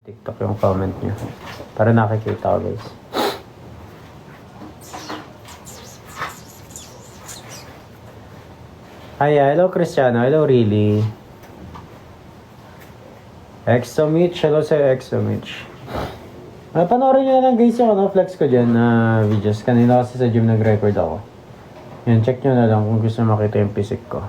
TikTok yung comment nyo. Para nakikita ko, guys. Hi, hello Cristiano. Hello, really. Exomich. Hello sa'yo, Exomich. Panoorin nyo na lang, guys, yung flex ko dyan na videos. Kanina kasi sa gym nag-record ako. Yan, check nyo na lang kung gusto makita yung physique ko.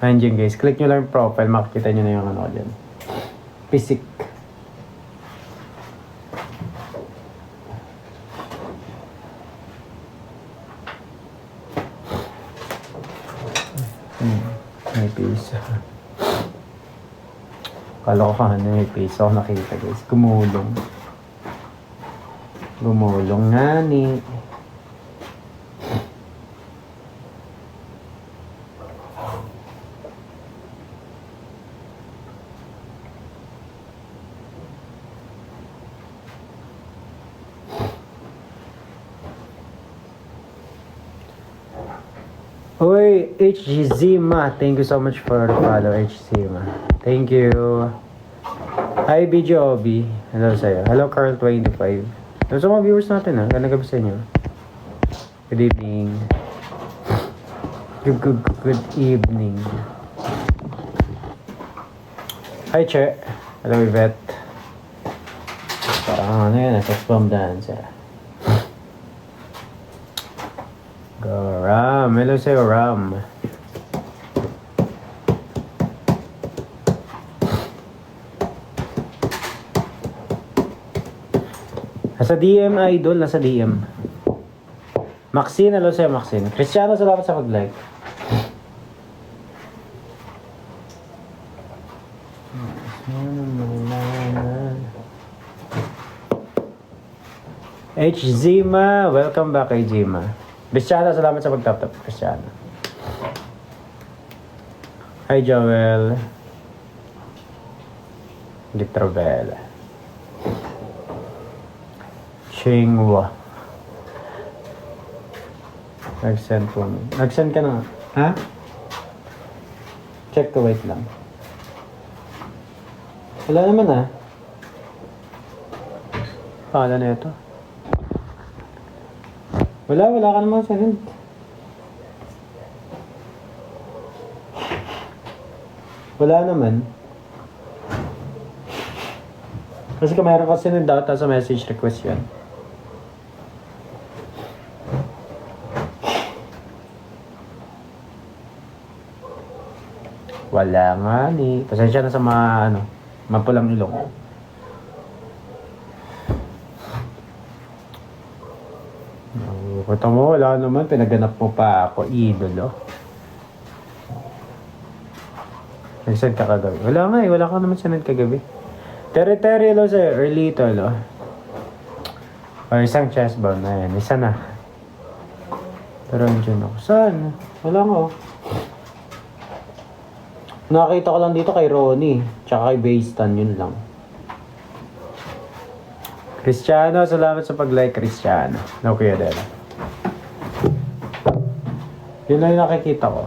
Ayan dyan, guys. Click nyo lang yung profile. Makikita nyo na yung ano dyan. Physique. May piso. Kala ko may piso ako nakita, guys. Gumulong. Gumulong nga ni. Uy, HZima. Thank you so much for the follow, HZima. Thank you. Hi, BJ Obi. Hello sa'yo. Hello, Carl25. Hello sa mga viewers natin, ha. Ganda gabi sa inyo. Good evening. Good evening. Hi, Che. Hello, Yvette. Parang ano yan, sex bomb dancer. Go, Ram. Hello sa'yo, Ram. Nasa DM, idol. Nasa DM. Maxine. Hello sa'yo, Maxine. Cristiano, salamat sa mag-like. HZima. Welcome back, HZima. Cristiano, salamat sa pag-tap-tap, Cristiano. Hi, Joel. Gitravel. Chingwa. Nag-send po. Nag-send ka na. Ha? Check ko, wait lang. Wala naman, ha? Paala na ito. Wala ka naman send. Wala naman. Kasi kung mayroon kasi ng data sa message request yan. Wala nga ni. Pasensya na sa mga mapulang ilong. Kata mo, wala naman. Pinaganap mo pa ako, idolo. Nag-send ka kagabi. Wala nga eh. Wala ka naman sinend kagabi. Terry, hello sa'yo. Earlito, hello. O, isang chest ball na yan. Isa na. Pero andyan ako. Saan? Wala nga oh. Nakakita ko lang dito kay Ronnie. Tsaka kay Baystan. Yun lang. Cristiano, salamat sa pag-like, Cristiano. No, Kuya Dela. Yun lang yung nakikita ko.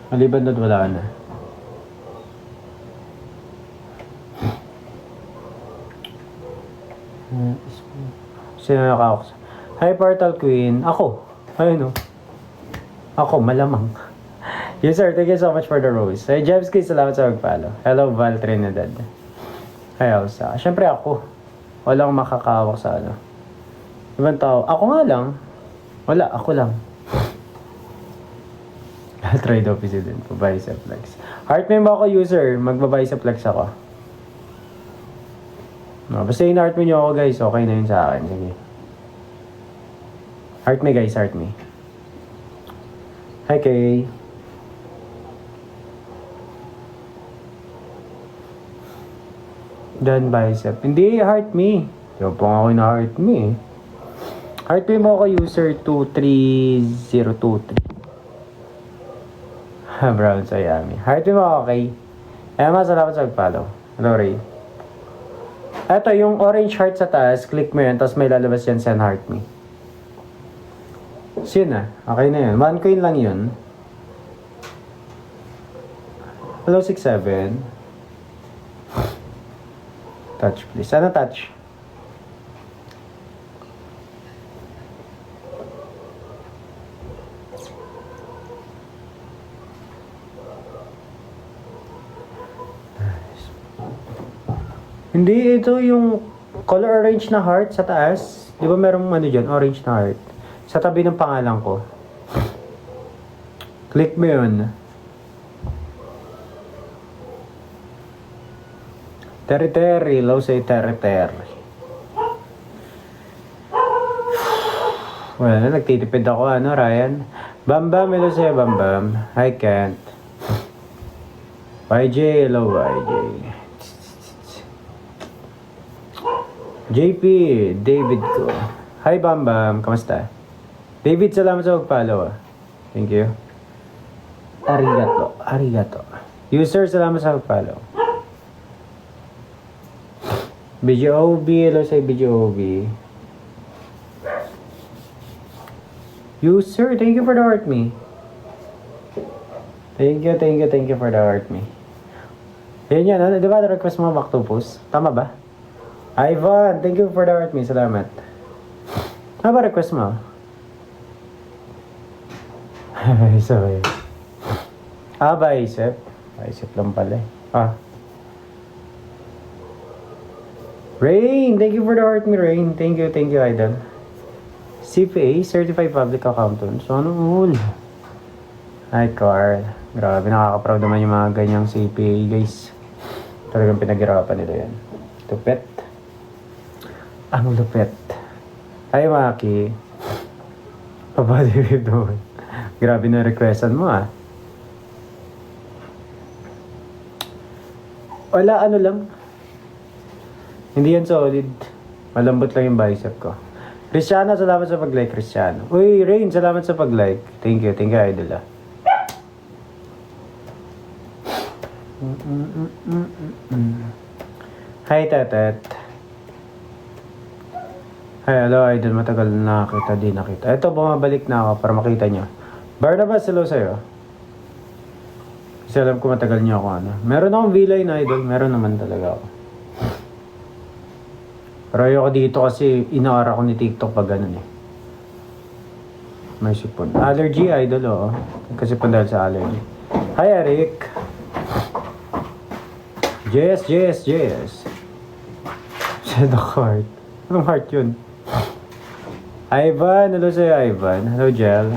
Maliban doon, wala na. Sino nakakos? Hi, Portal Queen. Ako. Ayun o. Ako, malamang. Yes, sir. Thank you so much for the rose. Hey, Jebski, salamat sa mag-follow. Hello, Val Trinidad. Hi, Elsa. Siyempre ako. Walang makakawak sa ibang tao. Ako nga lang. Wala, ako lang. I'll try the opposite din. Bicep flex. Heart me mo ako, user. Magba-bicep flex ako. No, basta in-heart me nyo ako, guys. Okay na yun sa akin. Sige. Heart me, guys. Heart me. Hi, Kay. Done bicep. Hindi, heart me. Yung pa ako na heart me. Heart me mo ako, user 23023. Brown sa yummy. Heart me mo ako, okay. Emma, salamat sa mag-follow. Hello, Ray. Eto, yung orange heart sa taas, click mo yun, tapos may lalabas yan, send heart me. So yun na. Okay na yun. 1 coin lang yun. Hello, 67. Touch please. Ano touch? Hindi, ito yung color orange na heart sa taas. Di ba merong ano dyan, orange na heart? Sa tabi ng pangalan ko. Click mo yun. Terry, low say Terry. Well, nagtitipid ako, ano, Ryan? Bam, hello sa'yo, Bam. I can't. YJ, hello, YJ. JP, David ko. Hi, Bam. Kamusta? David, salamat sa pag-follow, ah. Thank you. Arigato. User, salamat sa pag-follow. BJOB, hello sa BJOB. User, thank you for the heart me. Thank you for the heart me. Yan, ano, di ba request mo Octopus? Tama ba? Ivan, thank you for the heart me. Salamat. Ano ba request mo? Sorry. Baisip. Baisip lang pala eh. Rain, thank you for the heart me, Rain. Thank you, Idol. CPA, Certified Public Accountant. So, ano all? Hi, Carl. Grabe, nakaka-proud naman yung mga ganyang CPA, guys. Talagang pinaghirapan nila yan. Lupet. Ang lupet. Hi, Maki. Pabody doon. Grabe na requestan mo, ah. Wala, ano lang. Hindi yan solid. Malambot lang yung bicep ko. Cristiano, salamat sa pag-like, Cristiano. Uy, Rain, salamat sa pag-like. Thank you, Idol, ah. Hi, Tetet. Hi, hello, Idol. Matagal na kita, di nakita. Ito, bumabalik na ako para makita nyo. Barnabas, hello sa'yo. Kasi alam ko matagal nyo ako, ano. Meron akong V-line, Idol. Meron naman talaga ako. Pero ayoko dito kasi inaara ko ni TikTok pag ganun eh. May sipon. Allergy, Idol, oo. Kasi po dahil sa allergy. Hi, Eric. JS. Shadow heart. Anong heart yun? Ivan, hello sa'yo, Ivan. Hello, Jel.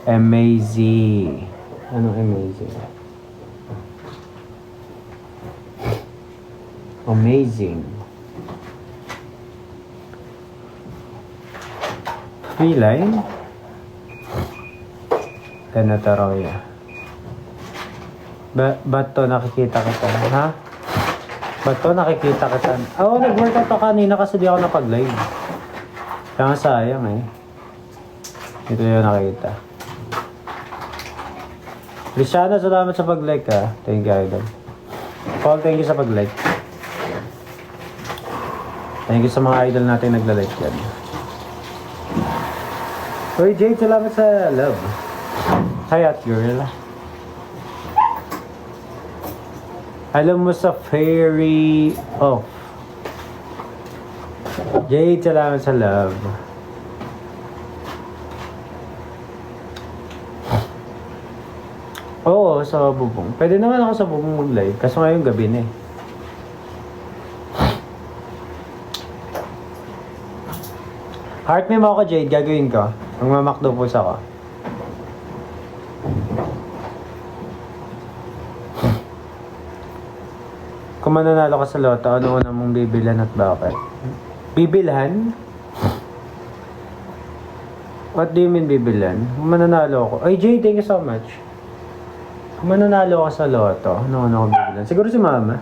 Amazing. Anong amazing? Amazing. Free line? Tenatoroya. Ba't to nakikita kita? Ha? Ba't to nakikita kita? Oo, nag-workout ako kanina kasi di ako napag-live. Kaya nga sayang eh. Ito yung nakita. Cristiano, salamat sa pag-like ha. Thank you, Idol. Paul, thank you sa pag-like. Thank you sa mga idol natin nagla-like yan. Uy, Jade, salamat sa love. Hi, at girl. Alam mo sa fairy off. Jade, salamat sa love. Oo, sa bubong. Pwede naman ako sa bubong mag-live. Kaso ngayon gabi na eh. Heart me mo ako, Jade. Gagawin ko. Magmamakdo po ako. Kung mananalo ka sa loto, ano una mong bibilhan at bakit? Bibilhan? What do you mean bibilhan? Kung mananalo ako. Ay, Jade, thank you so much. Kung mananalo ka sa loto, ano ako bibilhan? Siguro si Mama.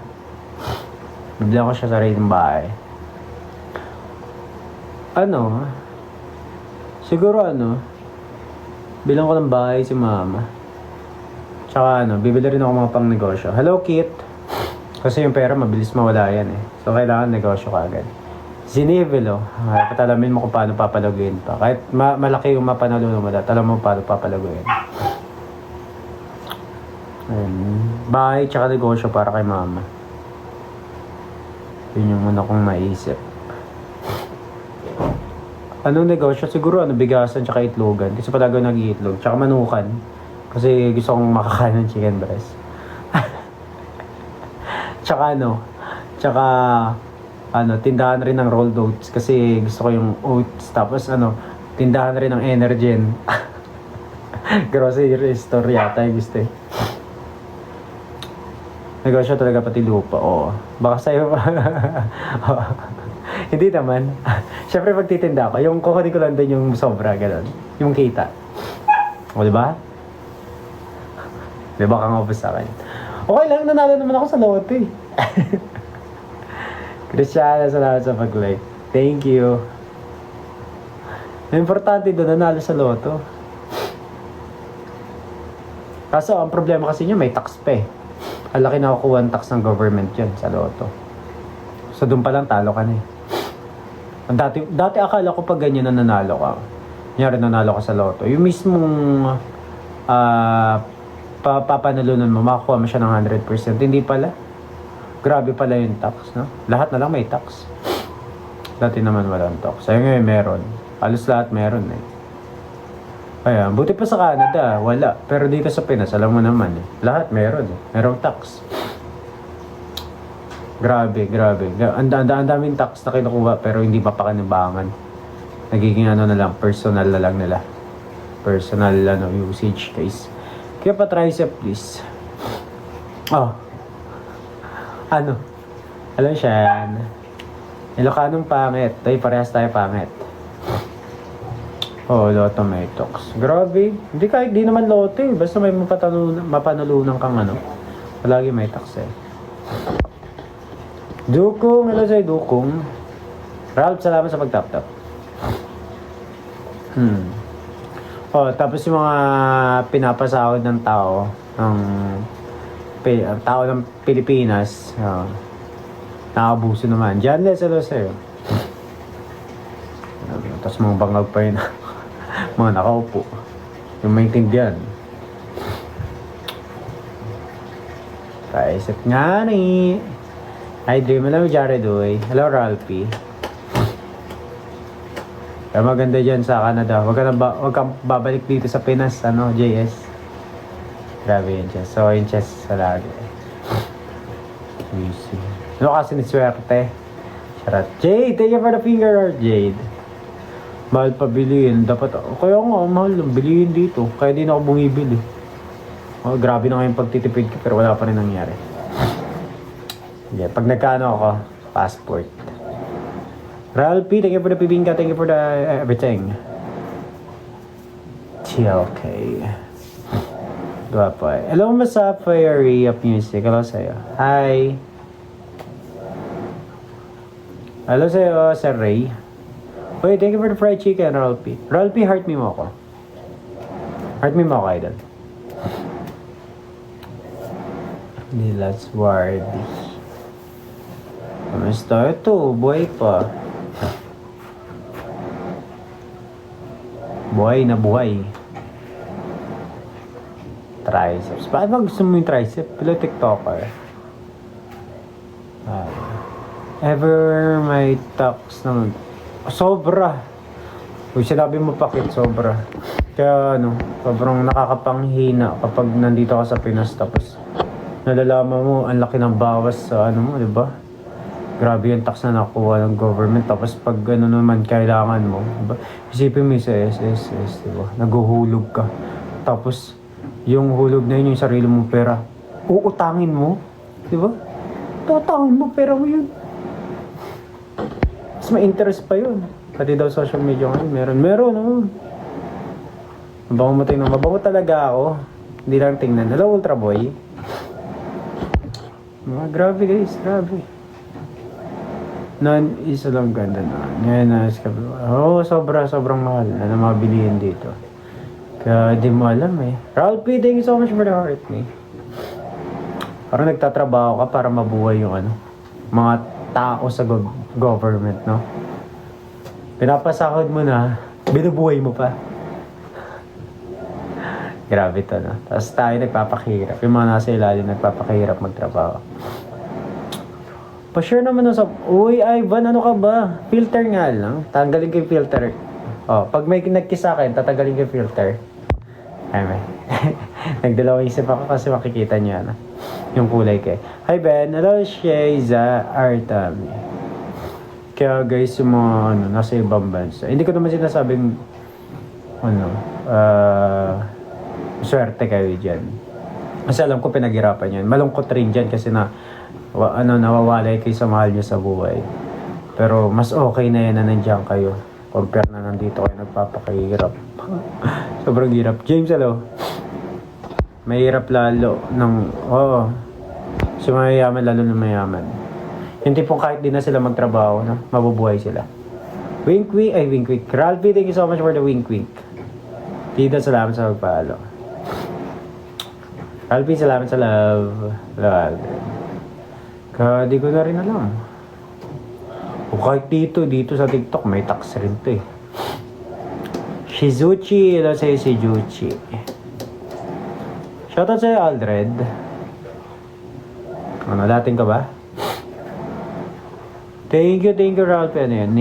Bibilhan ko siya sa rin ng bahay. Ano? Siguro bilang ko ng bahay si Mama. Tsaka bibili rin ako mga pang negosyo. Hello, Kit. Kasi yung pera mabilis mawala yan eh. So kailangan negosyo ka agad. Zinivelo. Patalamin mo kung paano papalaguin pa. Kahit malaki yung mapanalo mo, alam mo paano papalaguin. Bahay tsaka negosyo para kay Mama. Yun yung una kong naisip. Anong negosyo? Siguro bigasan tsaka itlogan. Kasi pala ako nag-iitlog. Tsaka manukan. Kasi gusto kong makakain ng chicken breast. Tsaka tindahan rin ng rolled oats. Kasi gusto ko yung oats. Tapos tindahan rin ng Energen. Grocery store yata yung gusto eh. Negosyo talaga pati lupa, oo. Baka sa'yo pa. Hindi naman. Siyempre pagtitinda ako, yung kukunin ko lang din yung sobra, gano'n. Yung kita. O, diba? Diba kang upos sa akin? Okay lang, nanalo naman ako sa loto eh. Cristiana, salamat sa pag-like. Thank you. Importante doon, nanalo sa loto. Kaso, ang problema kasi niya, may tax pa eh. Ang laki na kukuha ang tax ng government yun sa loto. So, doon pa lang talo ka na eh. Dati akala ko pag ganyan na nanalo ka, nangyari nanalo ka sa loto, yung mismong papanalunan mo, makakuha mo siya ng 100%. Hindi pala. Grabe pala yung tax, no? Lahat na lang may tax. Dati naman walang tax. Ayun ngayon meron. Halos lahat meron eh. Kaya, buti pa sa Canada, wala. Pero dito sa Pinas, alam mo naman eh. Lahat meron eh. Merong tax. Grabe. Ang daming tax na kinukuha pero hindi mapakinabangan. Nagiging na lang, personal na lang nila. Personal usage case. Kaya pa tricep please. Alam siya. Ilocanong pangit. Ay, parehas tayo pangit. Loto may tax. Grabe. Hindi kahit di naman loto eh. Basta may mapanalunan kang palagi may tax eh. Dukong. Hello sa'yo, Dukong. Ralph, salamat sa pag-tap-tap. Tapos yung mga pinapasahod ng tao ng Pilipinas, nakabuso naman. Diyan, hello sa'yo. Tapos mga bangag pa yun. Mga nakaupo. Yung maintindihan. Paisip nga ni. Hi, Dream. Alam mo, Jared, oy. Hello, Ralphie. Kaya maganda dyan sa Canada. Huwag kang babalik dito sa Pinas, JS. Grabe yun, Chess. So, yung Chess sa lagi. Easy. Kasi ni swerte. Charot. Jade, thank you for the finger art, Jade. Mahal pa bilihin. Dapat, kaya nga, mahal lang. Bilihin dito. Kaya di na ako bumibili. Grabe na ngayong pagtitipid ko, pero wala pa rin nangyari. Yeah, pag nagkano ako, passport. Ralphie, thank you for the pibingka. Thank you for the everything. Okay. Diba po eh. Hello, Masa Fiery of Music. Hello sa'yo. Hi. Hello sa'yo, Sir Ray. Wait, thank you for the fried chicken, Ralphie. Ralphie, heart me mo ako. Heart me mo ako, idol. Nilas Wardy. Kamusta ito? Buhay pa. Buhay na buhay. Triceps. Bakit ba gusto mo yung tricep? Pila TikToker. Ever may tax naman. Sobra. Uy, sinabi mo pakit, sobra. Kaya sobrang nakakapanghina kapag nandito ka sa Pinas tapos nalalaman mo ang laki ng bawas sa mo, di ba? Grabe yung tax na nakuha ng government. Tapos pag naman kailangan mo, diba? Isipin mo sa SSS, di ba? Naguhulog ka. Tapos yung hulog na yun, yung sarili mong pera, uutangin mo, di ba? Tutangin mo, pera mo yun. Mas may interest pa yun. Pati daw social media ngayon, meron. Mabango talaga ako. Hindi lang tingnan. Hello, Ultra Boy. Grabe guys, grabe. Isa lang ganda na. Ngayon sobrang mahal na mabilihin dito. Kaya di mo alam eh. Ralphie, thank you so much for the heart me. Parang nagtatrabaho ka para mabuhay yung mga tao sa government, no? Pinapasahod mo na, binubuhay mo pa. Grabe to, no? Tapos tayo nagpapakahirap. Yung mga nasa ilalim nagpapakahirap magtrabaho. Pa-share naman nun sa... Uy, Ivan, ano ka ba? Filter nga lang. Tanggalin ko yung filter. Oh, pag may nag-kiss sa akin, tatanggalin ko yung filter. Ay, may. Nagdalawang isip ako kasi makikita niyo, ano, yung kulay ko. Hi, Ben. Hello, Shayza Artami. Kaya, guys, yung mga, ano, nasa ibang bansa. Hindi ko naman sinasabing, ano, swerte kayo dyan. Kasi alam ko pinaghirapan yan. Malungkot rin dyan kasi nawawalay kayo sa mahal nyo sa buhay. Pero mas okay na yan na nandiyan kayo. Compare na nandito kayo nagpapakahirap. Sobrang hirap. James, hello. Mahirap lalo oo. So mayayaman lalo ng mayaman. Yung tipong kahit di na sila magtrabaho, no? Mabubuhay sila. Wink. Ralphie, thank you so much for the wink. Tita, salamat sa pagpalo. Ralphie, salamat sa love. Di ko na rin alam. O kahit dito sa TikTok, may tax rin to eh. Shizuchi, hello sa'yo si Juchi. Shoutout sa'yo, Aldred. Ano, dating ka ba? Thank you, Ralphie. Ano yun?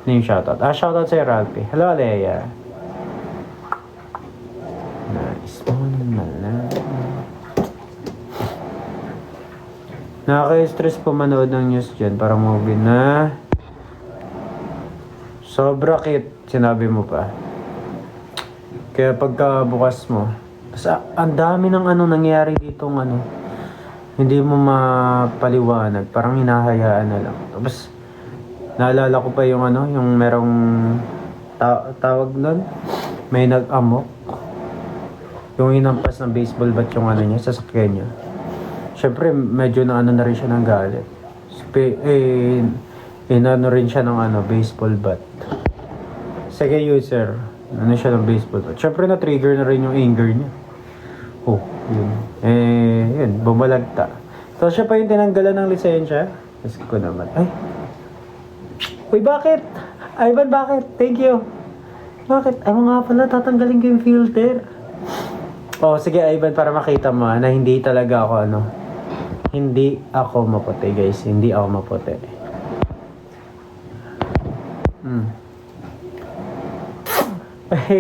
Name shoutout. Shoutout sa'yo, Ralphie. Hello, Alea. Nice one, malam. Nakaka-stress po manood ng news dyan. Parang movie na sobra cute, sinabi mo pa. Kaya pagka bukas mo, ang dami ng nangyayari dito hindi mo mapaliwanag. Parang hinahayaan na lang. Tapos, naalala ko pa yung yung merong tawag nun, may nag-amok. Yung hinampas ng baseball bat yung niya, sasakyan niya. Siyempre, medyo na rin siya ng galit. Inano rin siya ng baseball bat. Sige, user. Siya ng baseball bat. Siyempre, na-trigger na rin yung anger niya. Oh, yun. Yun, bumalagta. Tapos siya pa yung tinanggalan ng lisensya. Tapos ko naman, uy, bakit? Ivan, bakit? Thank you. Bakit? Ay, nga pala, tatanggalin ko yung filter. Oh, sige, Ivan, para makita mo na hindi talaga ako hindi ako maputi, guys. Hindi ako maputi.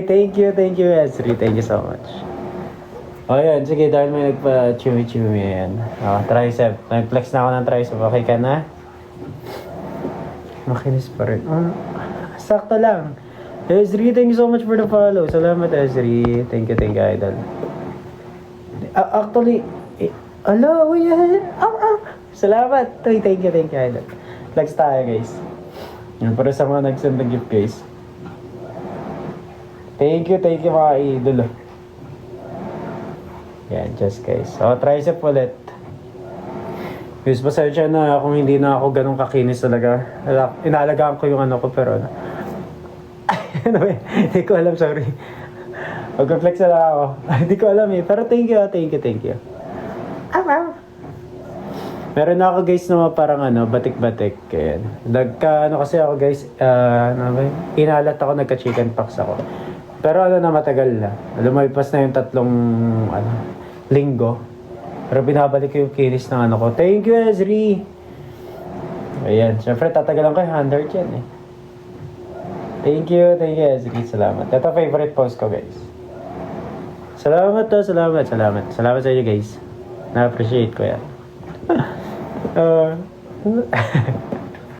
Thank you, Esri. Thank you so much. O, yan. Sige, dahil may nagpa-chumi-chumi yan. Tricep. Nag-flex na ako ng tricep. Okay ka na? Makinis pa rin. Sakto lang. Esri, thank you so much for the follow. Salamat, Esri. Thank you, idol. Actually, hello, salamat. Thank you, idol. Flex tayo, guys. Yan, para sa mga nag-send ng gift, guys. Thank you, mga idol. Yan, just guys. Tricep ulit. Guys, pasensya na kung hindi na ako ganun kakinis talaga. Inaalagaan ko yung ko, pero hindi ko alam, sorry. Mag-flex na lang ako. Hindi ko alam eh. Pero thank you. Meron na ako, guys, na parang batik-batik. Ayan. Kasi ako, guys, inalat ako, nagka-chicken pox ako. Pero matagal na. Lumipas na yung 3 linggo. Pero binabalik ko yung kinis ng ko. Thank you, Ezri! Ayan. Siyempre, tatagalan ko yung 100 yan eh. Thank you, Ezri. Salamat. Ito favorite post ko, guys. Salamat sa inyo, guys. Na-appreciate ko yan.